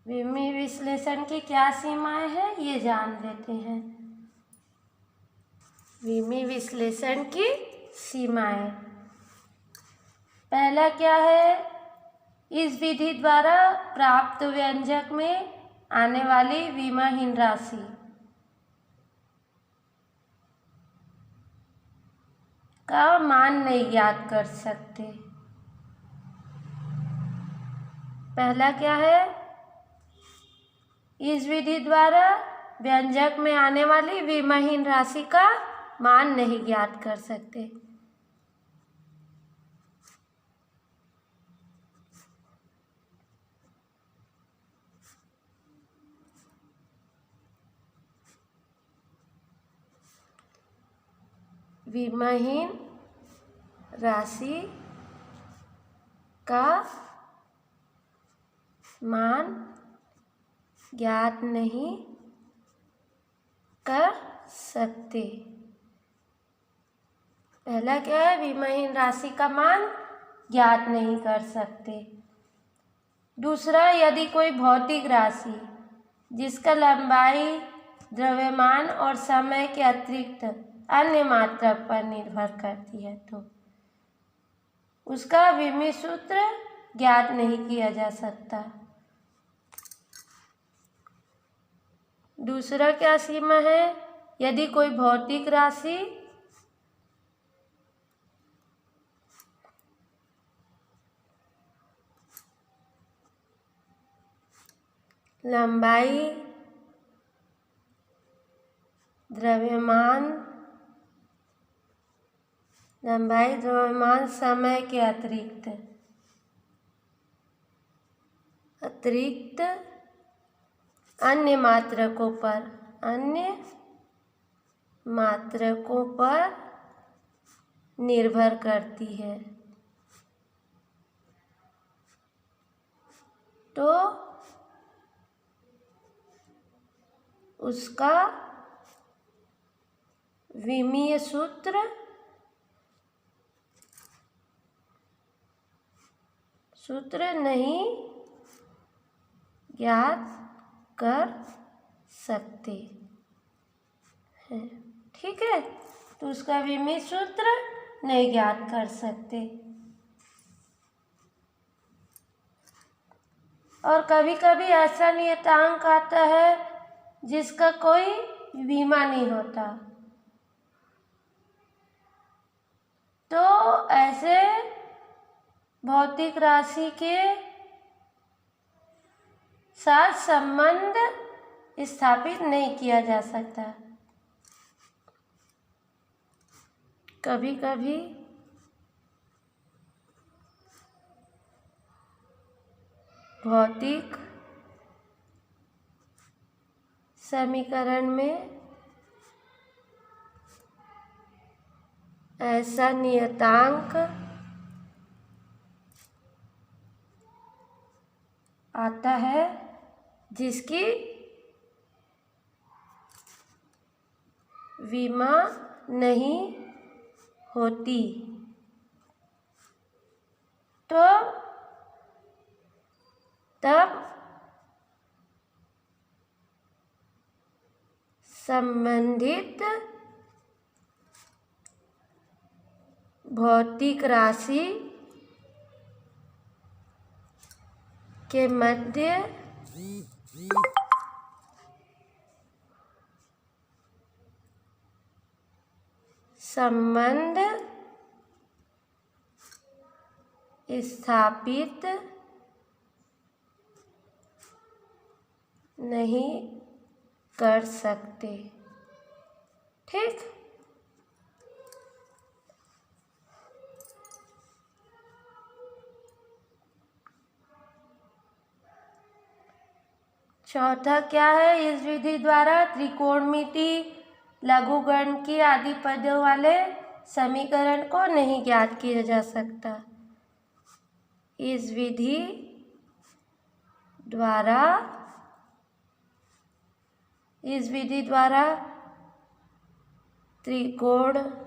विमीय विश्लेषण की क्या सीमाएं हैं ये जान लेते हैं। विमीय विश्लेषण की सीमाएं, पहला क्या है, इस विधि द्वारा प्राप्त व्यंजक में आने वाली विमाहीन राशि का मान नहीं ज्ञात कर सकते। पहला क्या है, इस विधि द्वारा व्यंजक में आने वाली विमाहीन राशि का मान नहीं ज्ञात कर सकते। विमाहीन राशि का मान ज्ञात नहीं कर सकते। पहला क्या है, विमाहीन राशि का मान ज्ञात नहीं कर सकते। दूसरा, यदि कोई भौतिक राशि जिसका लंबाई, द्रव्यमान और समय के अतिरिक्त अन्य मात्रा पर निर्भर करती है तो उसका विमीय सूत्र ज्ञात नहीं किया जा सकता। दूसरा क्या सीमा है, यदि कोई भौतिक राशि लंबाई, द्रव्यमान समय के अतिरिक्त अन्य मात्रकों पर निर्भर करती है तो उसका विमीय सूत्र नहीं ज्ञात कर सकते हैं। ठीक है, तो उसका विमीय सूत्र नहीं ज्ञात कर सकते। और कभी कभी ऐसा नियतांक आता है जिसका कोई विमा नहीं होता, तो ऐसे भौतिक राशि के साथ संबंध स्थापित नहीं किया जा सकता। कभी कभी भौतिक समीकरण में ऐसा नियतांक आता है जिसकी विमा नहीं होती, तो तब संबंधित भौतिक राशि के मध्य संबंध स्थापित नहीं कर सकते। ठीक, चौथा क्या है, इस विधि द्वारा त्रिकोणमिति, लघुगण की आदि पदों वाले समीकरण को नहीं ज्ञात किया जा सकता। इस विधि द्वारा त्रिकोणमिति,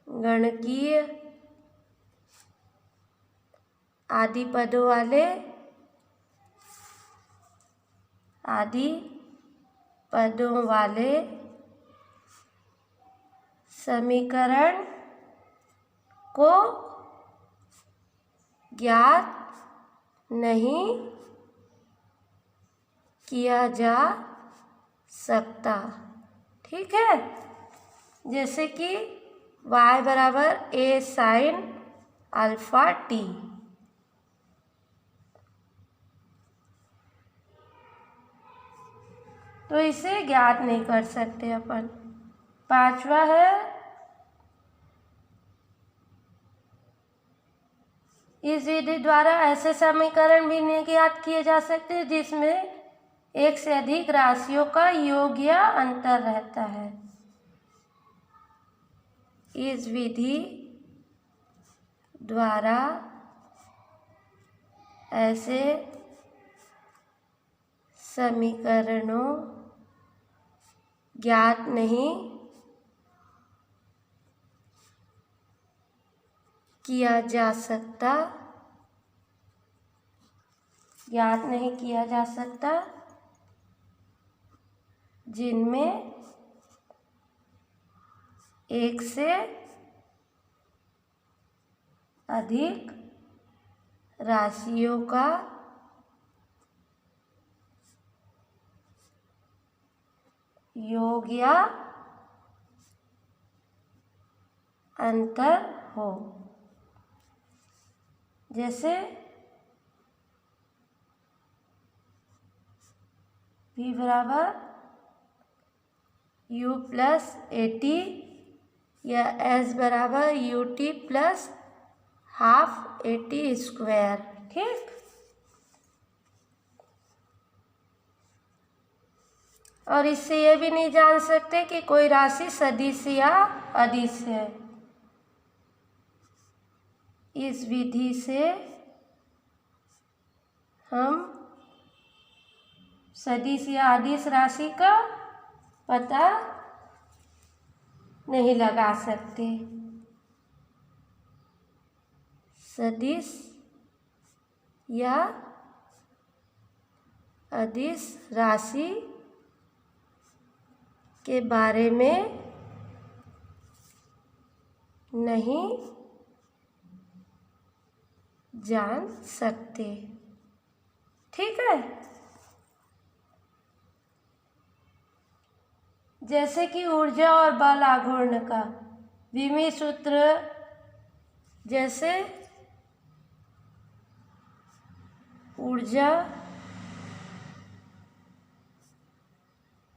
गणकीय आदि पदों वाले समीकरण को ज्ञात नहीं किया जा सकता। ठीक है, जैसे कि y बराबर a sin अल्फा t। तो इसे ज्ञात नहीं कर सकते अपन। पांचवा है, इस विधि द्वारा ऐसे समीकरण भी नहीं ज्ञात किए जा सकते जिसमें एक से अधिक राशियों का योग या अंतर रहता है। इस विधि द्वारा ऐसे समीकरणों ज्ञात नहीं किया जा सकता जिनमें एक से अधिक राशियों का योग या अंतर हो। जैसे v बराबर u प्लस AT या s बराबर UT plus half AT square. ठीक, और इससे ये भी नहीं जान सकते कि कोई राशि सदिश या अदिश है। इस विधि से हम सदिश या अदिश राशि का पता नहीं लगा सकते। सदिश या अदिश राशि के बारे में नहीं जान सकते। ठीक है, जैसे कि ऊर्जा और बल आघूर्ण का विमीय सूत्र, जैसे ऊर्जा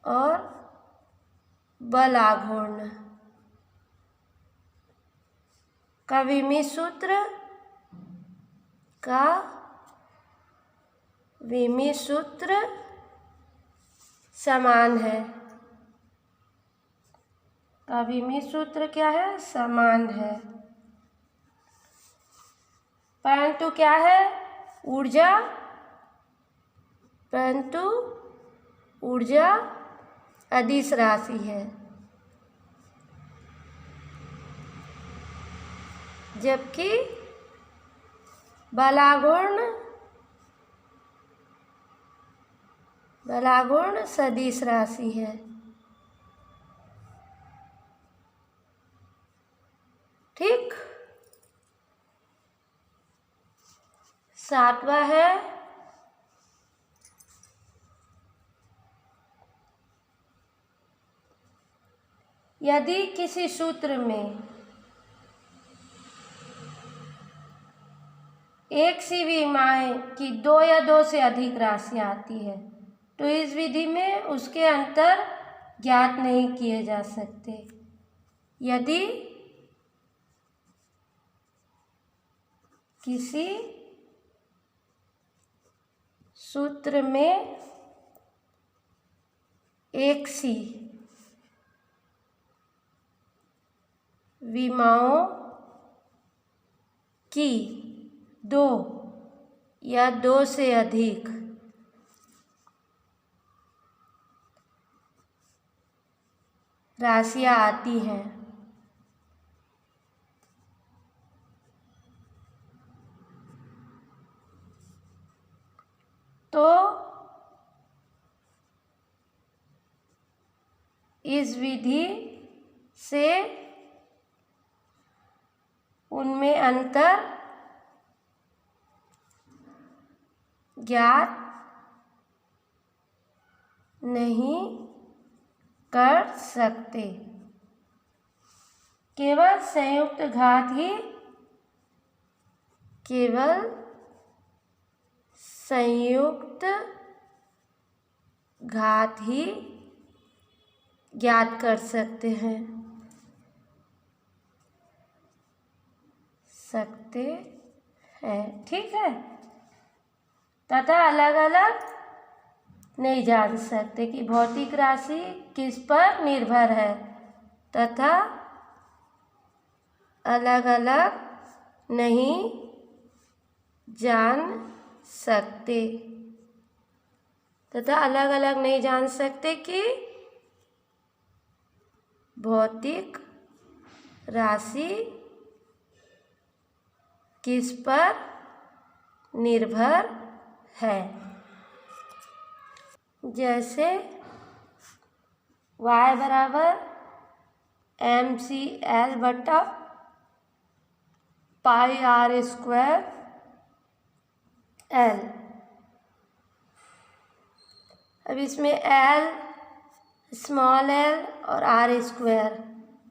और बल आघूर्ण का विमीय सूत्र समान है। का विमीय सूत्र क्या है? समान है। परंतु क्या है? ऊर्जा अदिश राशि है, जबकि बलागुण सदिश राशि है। ठीक, सातवां है यदि किसी सूत्र में एक सी विमाएँ की दो या दो से अधिक राशि आती है तो इस विधि में उसके अंतर ज्ञात नहीं किए जा सकते। यदि किसी सूत्र में एक सी विमाओं की दो या दो से अधिक राशियां आती हैं तो इस विधि से उनमें अंतर ज्ञात नहीं कर सकते। केवल संयुक्त घात ही ज्ञात कर सकते हैं ठीक है, तथा अलग अलग नहीं जान सकते कि भौतिक राशि किस पर निर्भर है, तथा अलग अलग नहीं जान सकते कि भौतिक राशि किस पर निर्भर है। जैसे y बराबर mcl बटा पाई r स्क्वायर l। अब इसमें l स्मॉल l और r स्क्वायर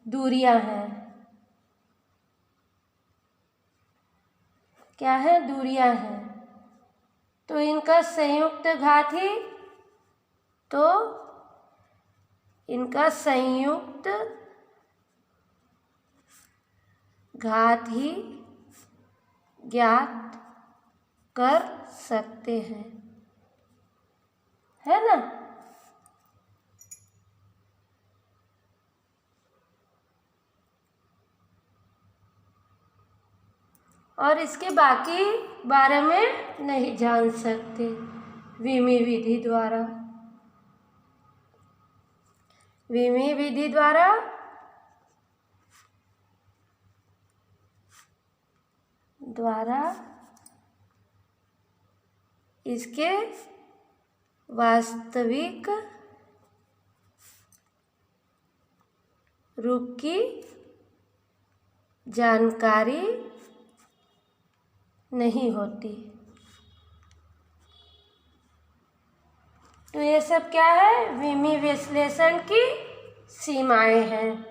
दूरियां हैं। क्या है? दूरियां हैं। तो इनका संयुक्त घात ही ज्ञात कर सकते हैं, है ना। और इसके बाकी बारे में नहीं जान सकते विमी विधि द्वारा इसके वास्तविक रूप की जानकारी नहीं होती। तो ये सब क्या है? विमी विश्लेषण की सीमाएं हैं।